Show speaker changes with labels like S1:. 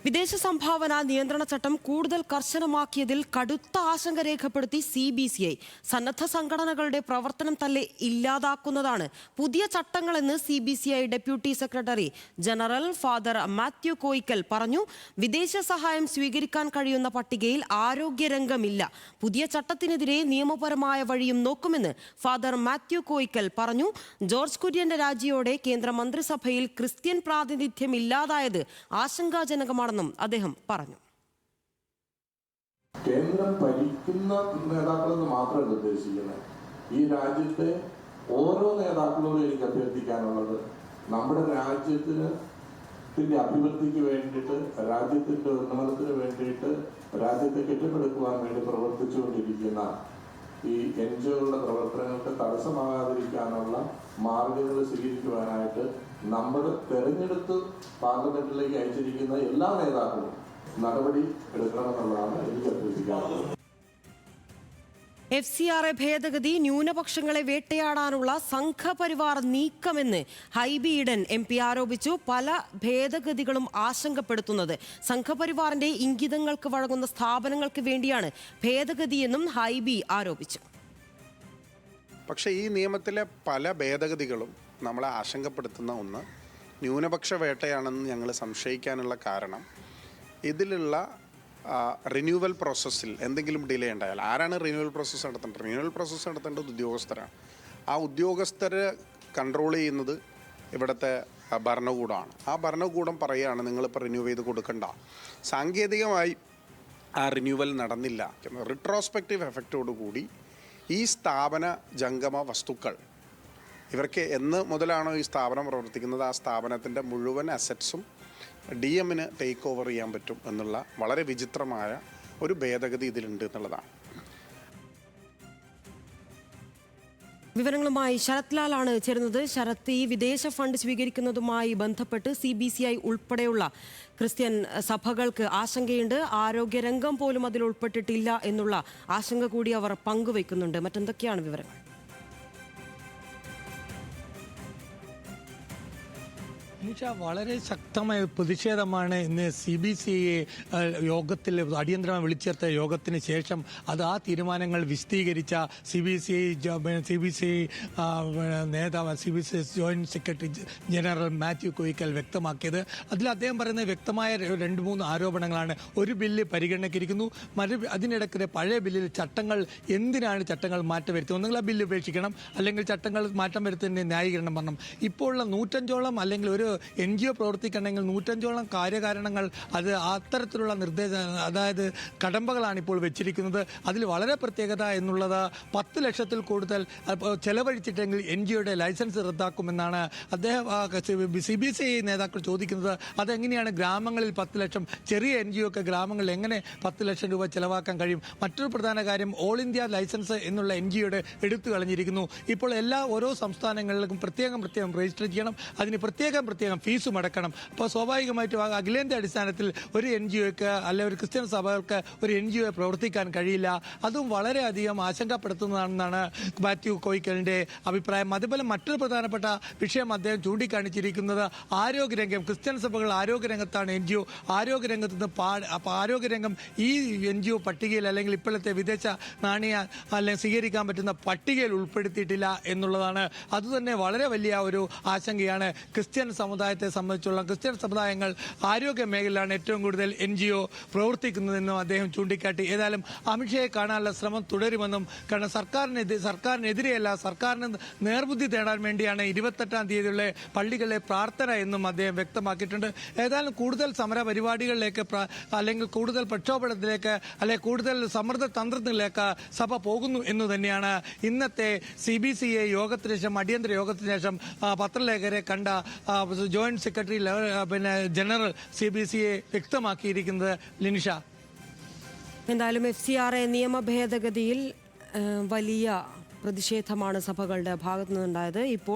S1: വിദേശ സംഭാവന നിയന്ത്രണ ചട്ടം കൂടുതൽ കർശനമാക്കിയതിൽ കടുത്ത ആശങ്ക രേഖപ്പെടുത്തി CBCI. സന്നദ്ധ സംഘടനകളുടെ പ്രവർത്തനം തന്നെ ഇല്ലാതാക്കുന്നതാണ് പുതിയ ചട്ടങ്ങളെന്ന് CBCI deputy secretary general father Mathew Koickal പറഞ്ഞു. വിദേശ സഹായം സ്വീകരിക്കാൻ കഴിയുന്ന പട്ടികയിൽ ആരോഗ്യരംഗമില്ല. പുതിയ ചട്ടത്തിനെതിരെ നിയമപരമായ വഴിയും നോക്കുമെന്ന് ഫാദർ മാത്യു കോയിക്കൽ പറഞ്ഞു. ജോർജ് കുര്യന്റെ രാജിയോടെ കേന്ദ്ര മന്ത്രിസഭയിൽ ക്രിസ്ത്യൻ പ്രാതിനിധ്യം ഇല്ലാതായത് ആശങ്കാജനകമാണെന്നും അദ്ദേഹം പറഞ്ഞു.
S2: കേന്ദ്രം ഭരിക്കുന്ന നേതാക്കളെന്ന് മാത്രമല്ല ഉദ്ദേശിക്കുന്നത്. ഈ രാജ്യത്തെ ഓരോ നേതാക്കളോടും എനിക്ക് അഭ്യർത്ഥിക്കാനുള്ളത്, നമ്മുടെ രാജ്യത്തിന്റെ അഭിവൃദ്ധിക്ക് വേണ്ടിയിട്ട്, രാജ്യത്തിന്റെ ഉന്നമനത്തിന് വേണ്ടിയിട്ട്, രാജ്യത്തെ കെട്ടിപ്പടുക്കുവാൻ വേണ്ടി പ്രവർത്തിച്ചുകൊണ്ടിരിക്കുന്ന ഈ NGOകളുടെ പ്രവർത്തനങ്ങൾക്ക് തടസ്സമാകാതിരിക്കാനുള്ള മാർഗങ്ങൾ സ്വീകരിക്കുവാനായിട്ട് നമ്മൾ തെരഞ്ഞെടുത്ത് പാർലമെന്റിലേക്ക് അയച്ചിരിക്കുന്ന എല്ലാ നേതാക്കളും നടപടി എടുക്കണമെന്നുള്ളതാണ് എനിക്ക് അഭ്യർത്ഥിക്കാറുള്ളത്.
S1: FCRA ഭേദഗതി ന്യൂനപക്ഷങ്ങളെ വേട്ടയാടാനുള്ള സംഘപരിവാർ നീക്കമെന്ന് ഹൈബി ഈഡൻ MP ആരോപിച്ചു. പല ഭേദഗതികളും ആശങ്കപ്പെടുത്തുന്നത് സംഘപരിവാറിന്റെ ഇംഗിതങ്ങൾക്ക് വഴങ്ങുന്ന സ്ഥാപനങ്ങൾക്ക് വേണ്ടിയാണ് ഭേദഗതിയെന്നും ഹൈബി ആരോപിച്ചു.
S3: പക്ഷേ ഈ നിയമത്തിലെ പല ഭേദഗതികളും നമ്മളെ ആശങ്കപ്പെടുത്തുന്ന ഒന്ന്, ന്യൂനപക്ഷ വേട്ടയാണെന്ന് ഞങ്ങൾ സംശയിക്കാനുള്ള കാരണം ഇതിലുള്ള റിന്യൂവൽ പ്രോസസ്സിൽ എന്തെങ്കിലും ഡിലേ ഉണ്ടായാൽ ആരാണ് റിന്യൂവൽ പ്രോസസ്സ് നടത്തേണ്ടത്? റിന്യൂവൽ പ്രോസസ്സ് നടത്തേണ്ടത് ഉദ്യോഗസ്ഥരാണ്. ആ ഉദ്യോഗസ്ഥരെ കൺട്രോൾ ചെയ്യുന്നത് ഇവിടുത്തെ ഭരണകൂടമാണ്. ആ ഭരണകൂടം പറയുകയാണ് നിങ്ങളിപ്പോൾ റിന്യൂ ചെയ്ത് കൊടുക്കണ്ട. സാങ്കേതികമായി ആ റിന്യൂവൽ നടന്നില്ല. റിട്രോസ്പെക്റ്റീവ് എഫക്റ്റോടുകൂടി ഈ സ്ഥാപന ജംഗമ വസ്തുക്കൾ ഇവർക്ക് എന്ന് മുതലാണോ ഈ സ്ഥാപനം പ്രവർത്തിക്കുന്നത് ആ സ്ഥാപനത്തിൻ്റെ മുഴുവൻ അസറ്റ്സും DM-ന് ടേക്ക് ഓവർ ചെയ്യാൻ പറ്റും എന്നുള്ള വളരെ വിചിത്രമായ ഒരു ഭേദഗതി ഇതിലുണ്ട് എന്നുള്ളതാണ്.
S1: വിവരങ്ങളുമായി ശരത് ലാലാണ് ചേരുന്നത്. ശരത്, ഈ വിദേശ ഫണ്ട് സ്വീകരിക്കുന്നതുമായി ബന്ധപ്പെട്ട് CBCI ഉൾപ്പെടെയുള്ള ക്രിസ്ത്യൻ സഭകൾക്ക് ആശങ്കയുണ്ട്. ആരോഗ്യരംഗം പോലും അതിൽ ഉൾപ്പെട്ടിട്ടില്ല എന്നുള്ള ആശങ്ക കൂടി അവർ പങ്കുവയ്ക്കുന്നുണ്ട്. മറ്റെന്തൊക്കെയാണ് വിവരങ്ങൾ?
S4: വളരെ ശക്തമായ പ്രതിഷേധമാണ് ഇന്ന് CBCI യോഗത്തിൽ അടിയന്തരമായി വിളിച്ചേർത്ത യോഗത്തിന് ശേഷം ആ തീരുമാനങ്ങൾ വിശദീകരിച്ച CBCI നേതാവ് CBCI joint secretary general Mathew Koickal വ്യക്തമാക്കിയത്. അതിൽ അദ്ദേഹം പറയുന്ന വ്യക്തമായ 2-3 ആരോപണങ്ങളാണ്. ഒരു ബില്ല് പരിഗണനയ്ക്കിരിക്കുന്നു, അതിനിടയ്ക്ക് പഴയ ബില്ലിൽ ചട്ടങ്ങൾ എന്തിനാണ് ചട്ടങ്ങൾ മാറ്റം വരുത്തുന്നത്? നിങ്ങൾ ആ ബില്ല് ഉപേക്ഷിക്കണം, അല്ലെങ്കിൽ ചട്ടങ്ങൾ മാറ്റം വരുത്തുന്നതിന് ന്യായീകരണം പറഞ്ഞു. ഇപ്പോഴുള്ള 105ഓളം അല്ലെങ്കിൽ ഒരു NGO പ്രവർത്തിക്കണമെങ്കിൽ 105ഓളം കാര്യകാരണങ്ങൾ അത് അത്തരത്തിലുള്ള അതായത് കടമ്പകളാണ് ഇപ്പോൾ വെച്ചിരിക്കുന്നത്. അതിൽ വളരെ പ്രത്യേകത എന്നുള്ളത് 10 ലക്ഷത്തിൽ കൂടുതൽ ചെലവഴിച്ചിട്ടെങ്കിൽ NGOയുടെ ലൈസൻസ് റദ്ദാക്കുമെന്നാണ് അദ്ദേഹം CBCI നേതാക്കൾ ചോദിക്കുന്നത്. അതെങ്ങനെയാണ് ഗ്രാമങ്ങളിൽ 10 ലക്ഷം, ചെറിയ NGOക്ക് ഗ്രാമങ്ങളിൽ എങ്ങനെ 10 ലക്ഷം രൂപ ചെലവാക്കാൻ കഴിയും? മറ്റൊരു പ്രധാന കാര്യം, ഓൾ ഇന്ത്യ ലൈസൻസ് എന്നുള്ള NGOയുടെ എടുത്തു കളഞ്ഞിരിക്കുന്നു. ഇപ്പോൾ ഓരോ സംസ്ഥാനങ്ങളിലും പ്രത്യേകം രജിസ്റ്റർ ചെയ്യണം, അതിന് പ്രത്യേകം ഫീസും അടക്കണം. അപ്പോൾ സ്വാഭാവികമായിട്ടും അഖിലേന്ത്യാ അടിസ്ഥാനത്തിൽ ഒരു NGOക്ക് അല്ലെങ്കിൽ ഒരു ക്രിസ്ത്യൻ സഭകൾക്ക് ഒരു NGO പ്രവർത്തിക്കാൻ കഴിയില്ല. അതും വളരെയധികം ആശങ്കപ്പെടുത്തുന്നതാണെന്നാണ് മാത്യു കോയിക്കലിന്റെ അഭിപ്രായം. അതുപോലെ മറ്റൊരു പ്രധാനപ്പെട്ട വിഷയം അദ്ദേഹം ചൂണ്ടിക്കാണിച്ചിരിക്കുന്നത് ആരോഗ്യരംഗം. ക്രിസ്ത്യൻ സഭകൾ ആരോഗ്യരംഗത്താണ് NGO. ആരോഗ്യരംഗത്ത് നിന്ന് ആരോഗ്യരംഗം ഈ NGO പട്ടികയിൽ അല്ലെങ്കിൽ ഇപ്പോഴത്തെ വിദേശ നാണയ അല്ലെങ്കിൽ സ്വീകരിക്കാൻ പറ്റുന്ന പട്ടികയിൽ ഉൾപ്പെടുത്തിയിട്ടില്ല എന്നുള്ളതാണ്. അതുതന്നെ വളരെ വലിയ ഒരു ആശങ്കയാണ്. ക്രിസ്ത്യൻ സമുദായത്തെ സംബന്ധിച്ചുള്ള ക്രിസ്ത്യൻ സമുദായങ്ങൾ ആരോഗ്യ മേഖലയിലാണ് ഏറ്റവും കൂടുതൽ NGO പ്രവർത്തിക്കുന്നതെന്നും അദ്ദേഹം ചൂണ്ടിക്കാട്ടി. ഏതായാലും അമിത്ഷയെ കാണാനുള്ള ശ്രമം തുടരുമെന്നും, കാരണം സർക്കാരിനെതിരെയല്ല, സർക്കാരിന് നേർബുദ്ധി തേടാൻ വേണ്ടിയാണ് 28-ാം തീയതിയുള്ള പള്ളികളിലെ പ്രാർത്ഥന എന്നും അദ്ദേഹം വ്യക്തമാക്കിയിട്ടുണ്ട്. ഏതായാലും കൂടുതൽ സമര പരിപാടികളിലേക്ക് അല്ലെങ്കിൽ കൂടുതൽ പ്രക്ഷോഭത്തിലേക്ക് അല്ലെങ്കിൽ കൂടുതൽ സമ്മർദ്ദ തന്ത്രത്തിലേക്ക് സഭ പോകുന്നു എന്ന് തന്നെയാണ് ഇന്നത്തെ CBCI യോഗത്തിന് ശേഷം, അടിയന്തര യോഗത്തിന് ശേഷം പത്രലേഖകരെ കണ്ട ജോയിന്റ് സെക്രട്ടറി ജനറൽ CBCI വ്യക്തമാക്കിയിരിക്കുന്നത്. ലിനിഷ,
S1: എന്തായാലും FCRA നിയമ ഭേദഗതിയിൽ വലിയ പ്രതിഷേധമാണ് സഭകളുടെ ഭാഗത്തുനിന്നുണ്ടായത്. ഇപ്പോൾ